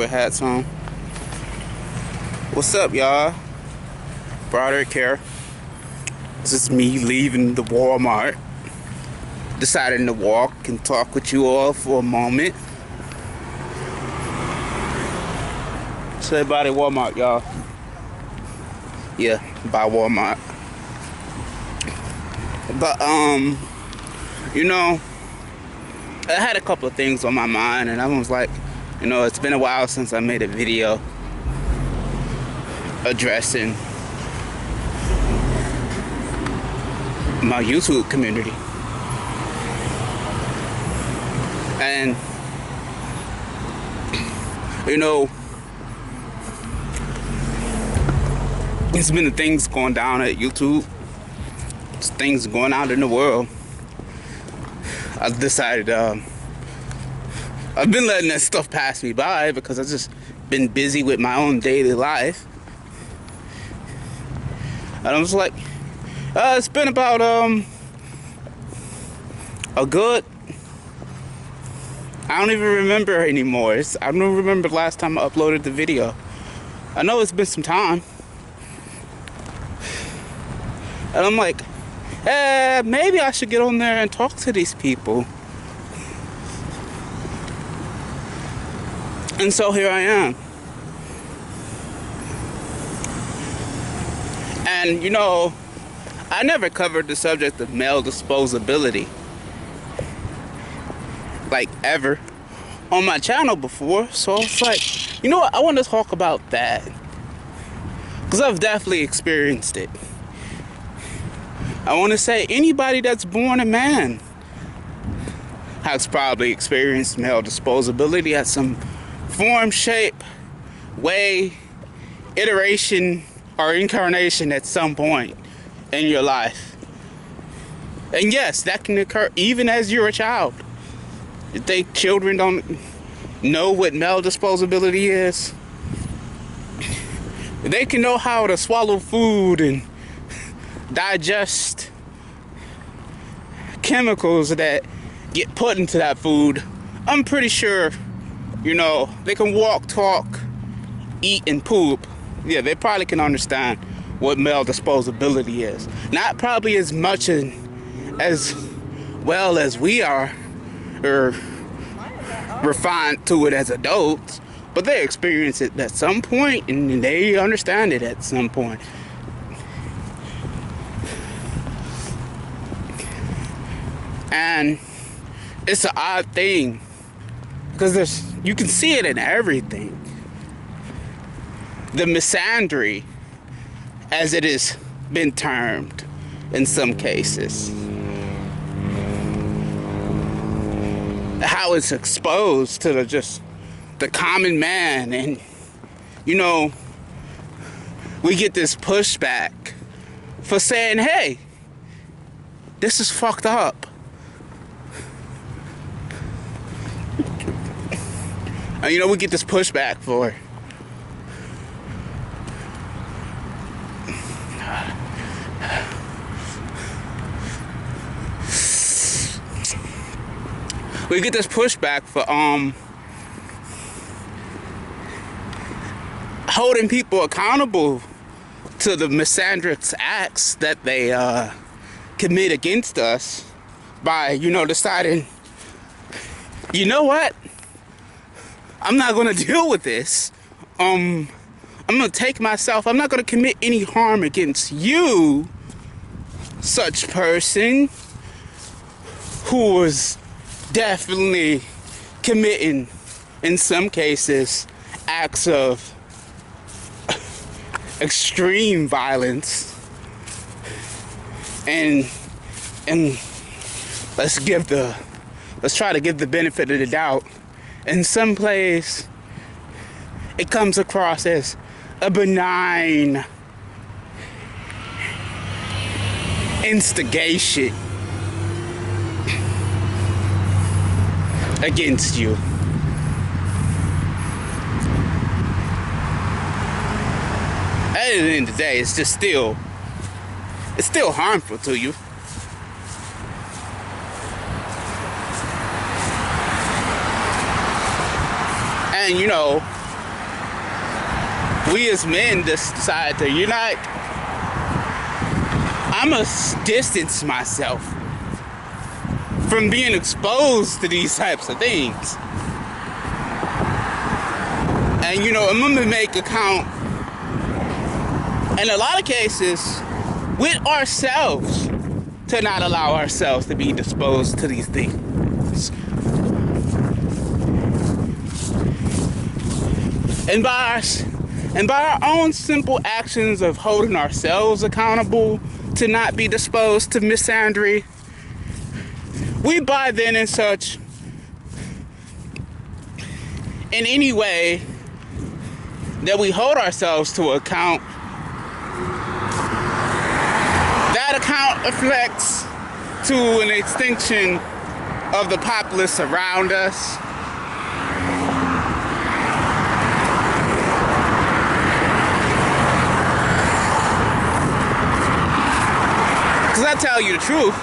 with hats on. What's up, y'all? Broderick here. This is me leaving the Walmart. Deciding to walk and talk with you all for a moment. Say everybody Walmart, y'all. Yeah, by Walmart. But, you know, I had a couple of things on my mind, and I was like, you know, it's been a while since I made a video addressing my YouTube community. And, you know, it's been the things going down at YouTube. It's things going on in the world. I've decided, I've been letting that stuff pass me by because I've just been busy with my own daily life. And I was like, it's been about, a good, I don't even remember anymore. I don't remember the last time I uploaded the video. I know it's been some time. And I'm like, maybe I should get on there and talk to these people. And so here I am. And, you know, I never covered the subject of male disposability, like, ever, on my channel before. So it's like, you know what, I want to talk about that, because I've definitely experienced it. I want to say anybody that's born a man has probably experienced male disposability at some form, shape, way, iteration, or incarnation at some point in your life. And yes, that can occur even as you're a child. You think children don't know what male disposability is? They can know how to swallow food and digest chemicals that get put into that food. I'm pretty sure, you know, they can walk, talk, eat, and poop. Yeah, they probably can understand what male disposability is. Not probably as much as well as we are, or refined to it as adults, but they experience it at some point, and they understand it at some point. And it's an odd thing, because you can see it in everything. The misandry, as it has been termed in some cases. How it's exposed to the common man. And, you know, we get this pushback for saying, hey, this is fucked up. And, you know, we get this pushback for holding people accountable to the misandrous acts that they commit against us by, you know, deciding, you know what, I'm not going to deal with this. I'm going to take myself, I'm not going to commit any harm against you, such person who was definitely committing, in some cases, acts of extreme violence. And let's try to give the benefit of the doubt. In some place, it comes across as a benign instigation against you. At the end of the day, it's still harmful to you. And, you know, we as men decide to unite, I'm going to distance myself from being exposed to these types of things. And you know, I'm going to make account in a lot of cases with ourselves to not allow ourselves to be disposed to these things. And by our own simple actions of holding ourselves accountable to not be disposed to misandry, we by then and such, in any way that we hold ourselves to account, that account affects to an extinction of the populace around us. Because I tell you the truth,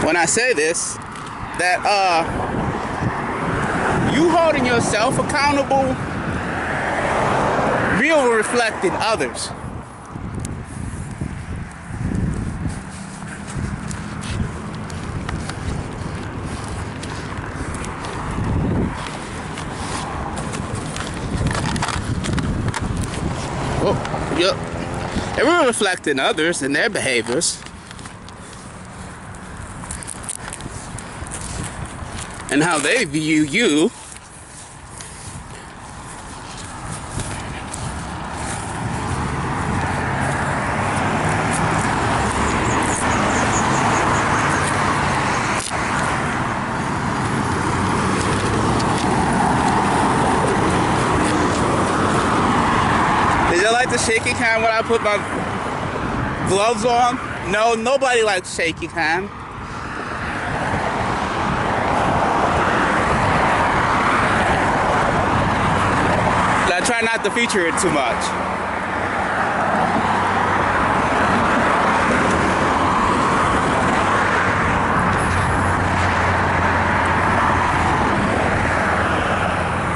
when I say this, that you holding yourself accountable will reflect in others. Oh, yep. It will reflect in others and their behaviors. And how they view you. Did you like the shaky cam when I put my gloves on? No, nobody likes shaky cam. I try not to feature it too much.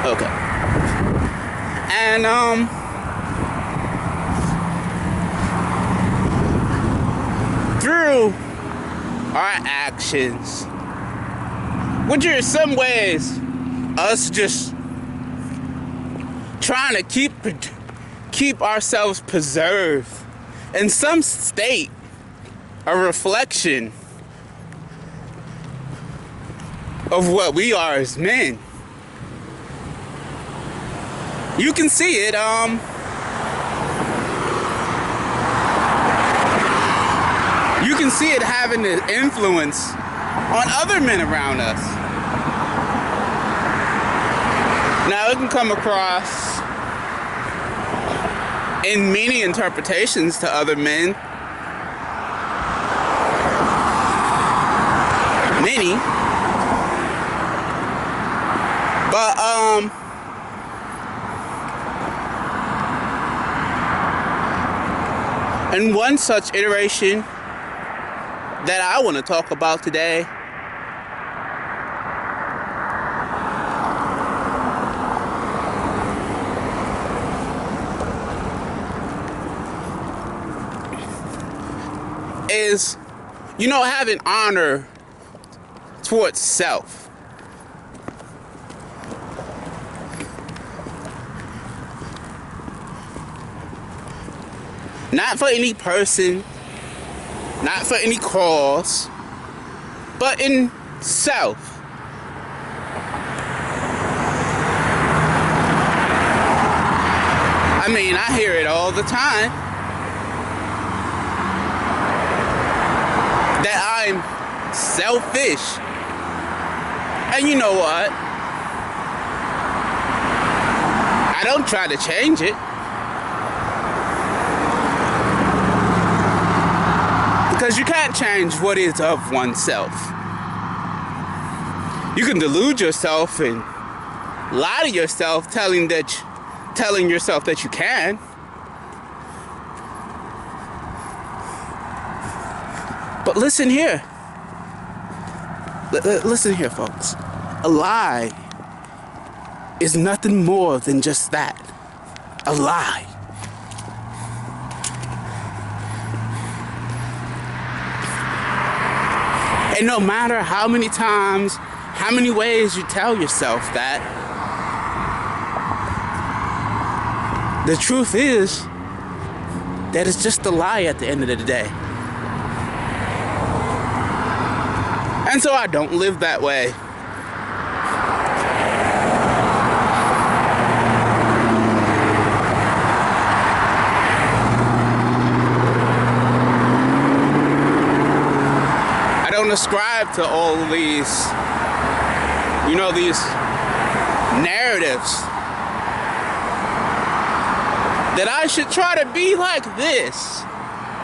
Okay. And through our actions, which are in some ways us just trying to keep ourselves preserved in some state, a reflection of what we are as men. You can see it, you can see it having an influence on other men around us. Now, it can come across in many interpretations to other men. Many. But, and one such iteration that I want to talk about today is, you know, having honor towards self. Not for any person, not for any cause, but in self. I mean, I hear it all the time that I'm selfish. And you know what? I don't try to change it. Because you can't change what is of oneself. You can delude yourself and lie to yourself, telling yourself that you can. But listen here. Listen here, folks. A lie is nothing more than just that. A lie. And no matter how many times, how many ways you tell yourself that, the truth is that it's just a lie at the end of the day. And so I don't live that way. I don't ascribe to all these, these narratives that I should try to be like this.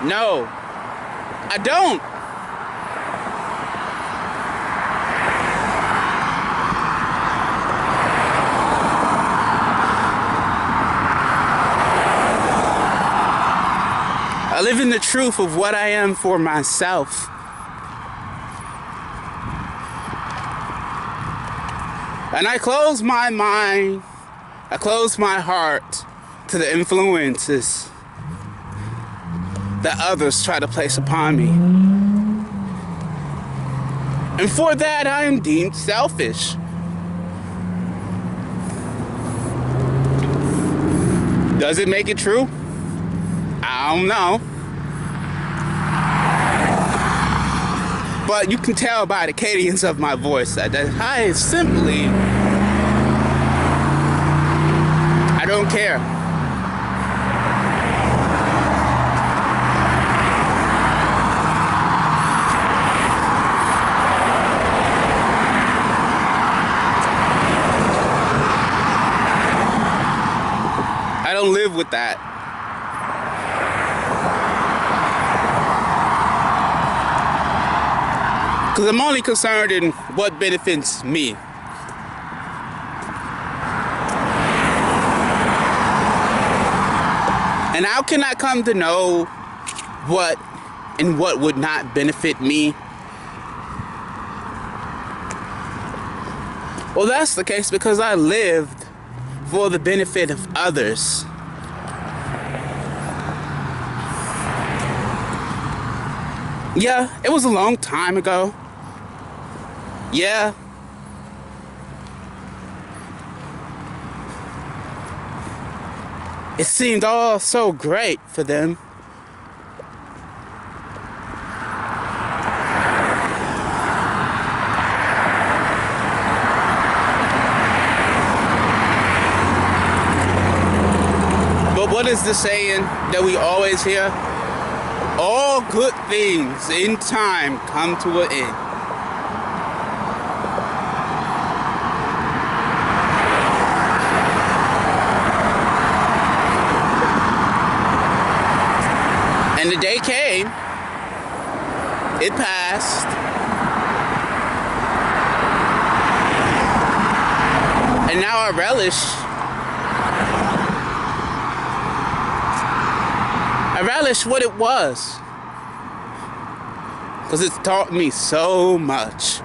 No, I don't. I live in the truth of what I am for myself. And I close my mind, I close my heart to the influences that others try to place upon me. And for that, I am deemed selfish. Does it make it true? I don't know. But you can tell by the cadence of my voice that I simply, I don't care. I don't live with that. Because I'm only concerned in what benefits me. And how can I come to know what and what would not benefit me? Well, that's the case because I lived for the benefit of others. Yeah, it was a long time ago. Yeah. It seemed all so great for them. But what is the saying that we always hear? All good things in time come to an end. And the day came, it passed, and now I relish what it was, because it's taught me so much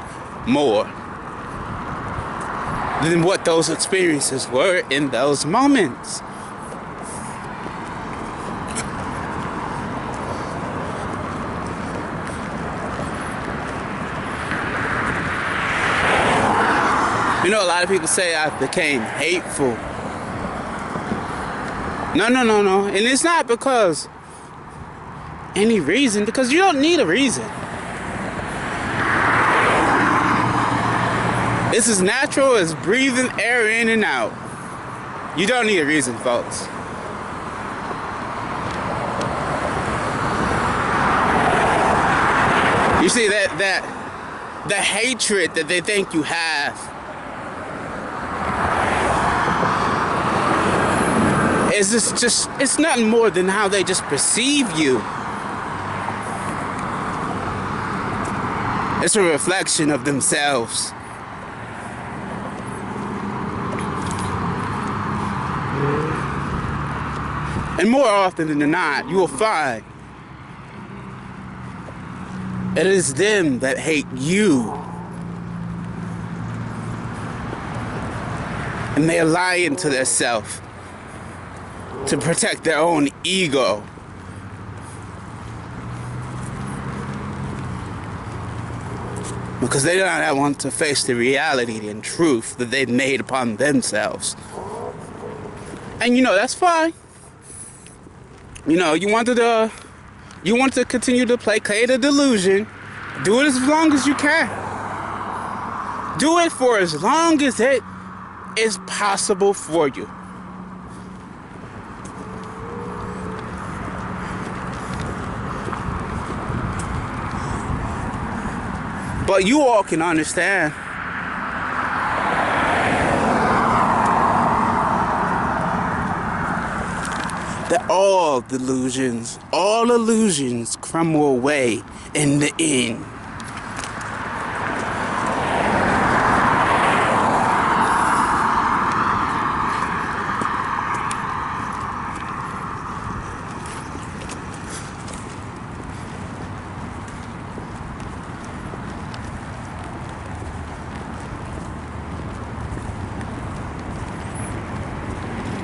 more than what those experiences were in those moments. You know, a lot of people say I became hateful. No. And it's not because any reason, because you don't need a reason. It's as natural as breathing air in and out. You don't need a reason, folks. You see that the hatred that they think you have is just it's nothing more than how they just perceive you. It's a reflection of themselves. And more often than not, you will find it is them that hate you And they're lying to themselves to protect their own ego. Because they do not want to face the reality and truth that they've made upon themselves. And that's fine. You want to continue to placate a delusion. Do it as long as you can. Do it for as long as it is possible for you. But you all can understand that all delusions, all illusions crumble away in the end.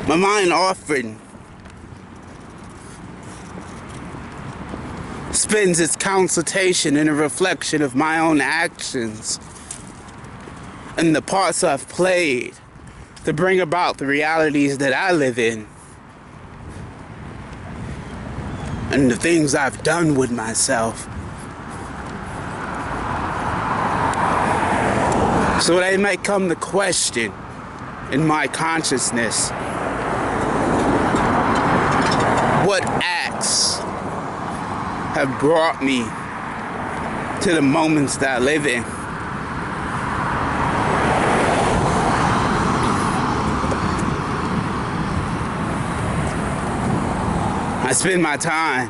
My mind often spends its consultation in a reflection of my own actions and the parts I've played to bring about the realities that I live in and the things I've done with myself. So they might come to question in my consciousness, what acts have brought me to the moments that I live in? I spend my time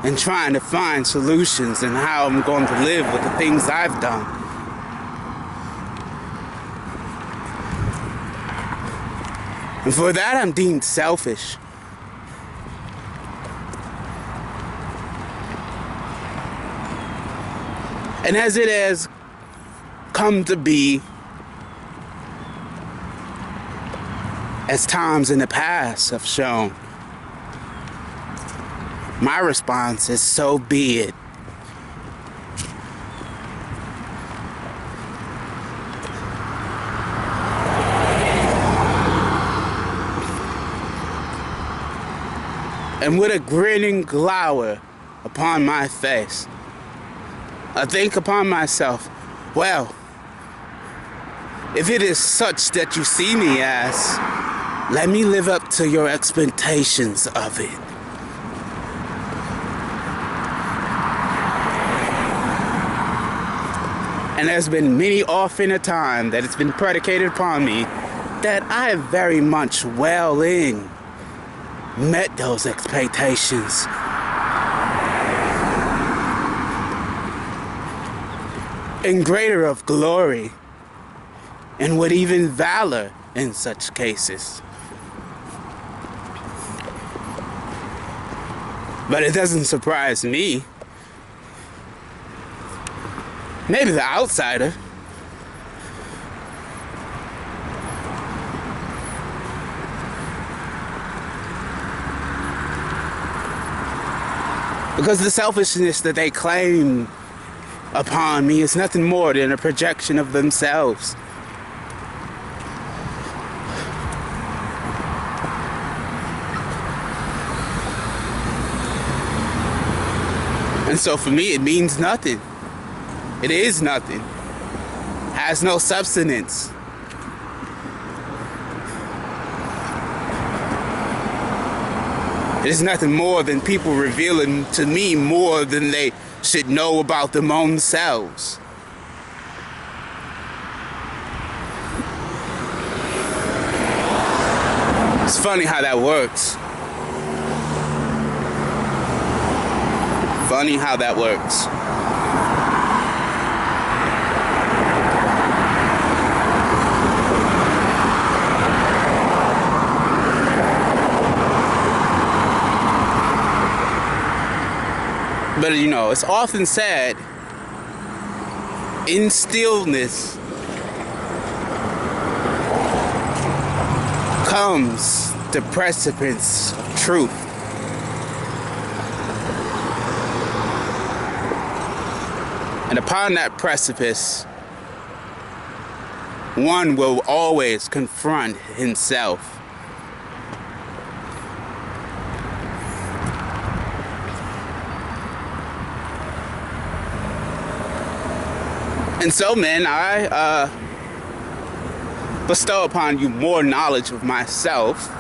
in trying to find solutions in how I'm going to live with the things I've done. And for that, I'm deemed selfish. And as it has come to be, as times in the past have shown, my response is, so be it. And with a grinning glower upon my face, I think upon myself, well, if it is such that you see me as, let me live up to your expectations of it. And there's been many often a time that it's been predicated upon me that I have very much well in met those expectations. In greater of glory, and with even valor in such cases. But it doesn't surprise me. Maybe the outsider. Because the selfishness that they claim upon me is nothing more than a projection of themselves. And so for me, it means nothing. It is nothing. Has no substance. It is nothing more than people revealing to me more than they should know about their own selves. It's funny how that works. Funny how that works. But it's often said, in stillness comes the precipice of truth. And upon that precipice, one will always confront himself. And so, man, I bestow upon you more knowledge of myself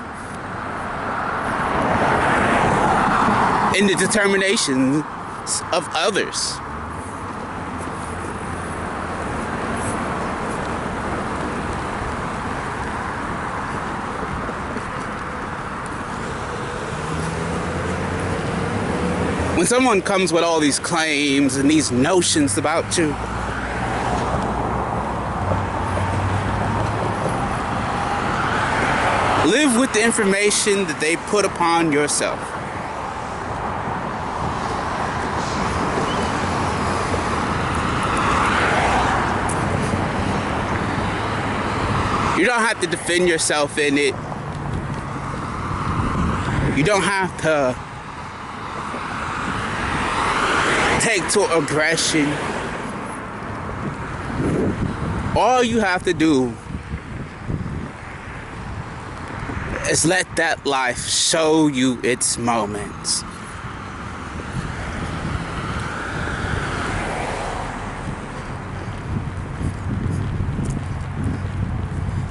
and the determinations of others. When someone comes with all these claims and these notions about you, live with the information that they put upon yourself. You don't have to defend yourself in it. You don't have to take to aggression. All you have to do is let that life show you its moments.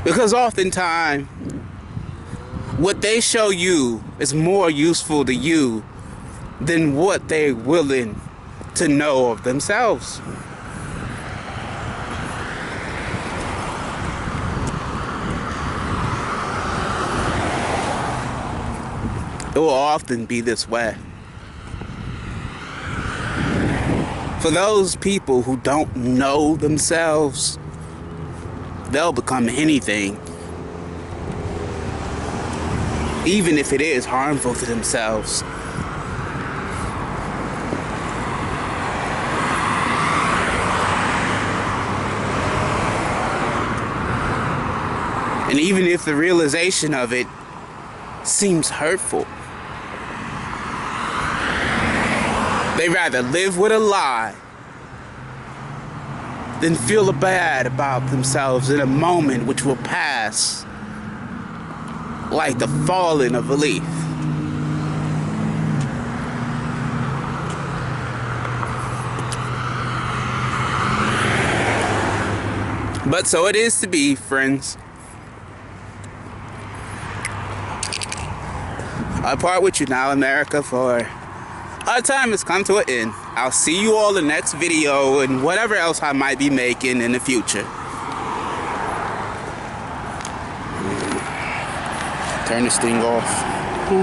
Because oftentimes, what they show you is more useful to you than what they're willing to know of themselves. It will often be this way. For those people who don't know themselves, they'll become anything, even if it is harmful to themselves. And even if the realization of it seems hurtful, they rather live with a lie than feel bad about themselves in a moment which will pass like the falling of a leaf. But so it is to be, friends. I part with you now, America, for our time has come to an end. I'll see you all in the next video and whatever else I might be making in the future. Turn this thing off.